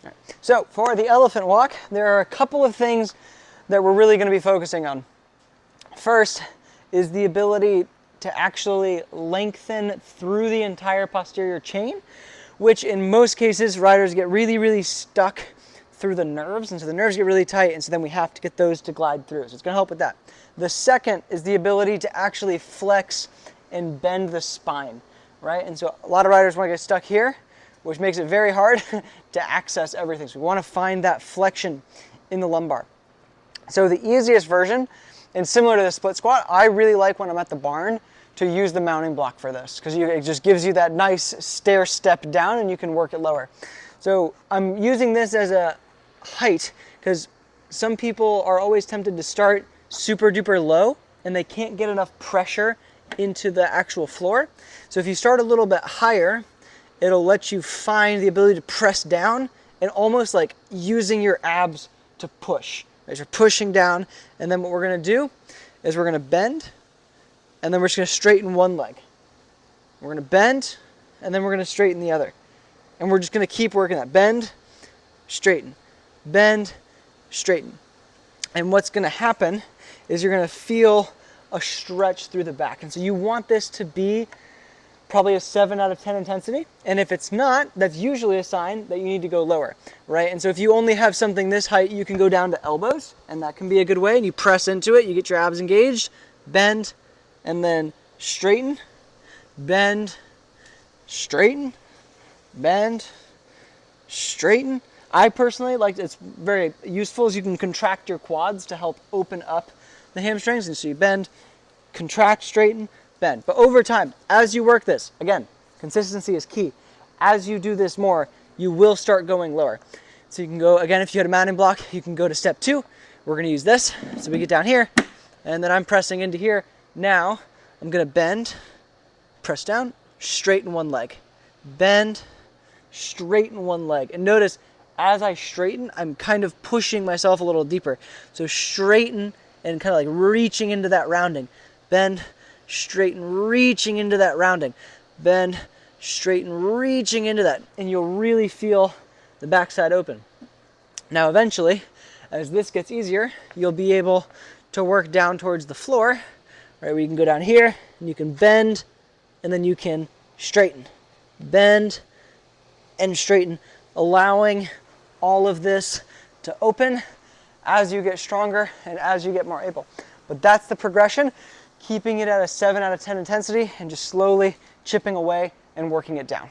Right. So for the elephant walk, there are a couple of things that we're really going to be focusing on. First is the ability to actually lengthen through the entire posterior chain, which in most cases riders get really, really stuck through the nerves, and so the nerves get really tight, and so then we have to get those to glide through. So it's going to help with that. The second is the ability to actually flex and bend the spine, right? And so a lot of riders want to get stuck here, which makes it very hard to access everything. So we want to find that flexion in the lumbar. So the easiest version, and similar to the split squat, I really like when I'm at the barn to use the mounting block for this, because it just gives you that nice stair step down and you can work it lower. So I'm using this as a height because some people are always tempted to start super duper low and they can't get enough pressure into the actual floor. So if you start a little bit higher, it'll let you find the ability to press down and almost like using your abs to push. Right? So you're pushing down, and then what we're going to do is we're going to bend, and then we're just going to straighten one leg. We're going to bend, and then we're going to straighten the other. And we're just going to keep working that. Bend, straighten, bend, straighten. And what's going to happen is you're going to feel a stretch through the back. And so you want this to be probably a 7 out of 10 intensity. And if it's not, that's usually a sign that you need to go lower, right? And so if you only have something this height, you can go down to elbows, and that can be a good way. And you press into it, you get your abs engaged, bend, and then straighten, bend, straighten, bend, straighten. I personally like, it's very useful as you can contract your quads to help open up the hamstrings. And so you bend, contract, straighten, bend. But over time, as you work this, again, consistency is key. As you do this more, you will start going lower. So you can go, again, if you had a mounting block, you can go to step 2. We're going to use this. So we get down here, and then I'm pressing into here. Now, I'm going to bend, press down, straighten one leg. Bend, straighten one leg. And notice, as I straighten, I'm kind of pushing myself a little deeper. So straighten and kind of like reaching into that rounding. Bend, straighten, reaching into that rounding. Bend, straighten, reaching into that. And you'll really feel the backside open. Now eventually, as this gets easier, you'll be able to work down towards the floor, right? Where you can go down here, and you can bend, and then you can straighten. Bend, and straighten, allowing all of this to open as you get stronger and as you get more able. But that's the progression, keeping it at a 7 out of 10 intensity and just slowly chipping away and working it down.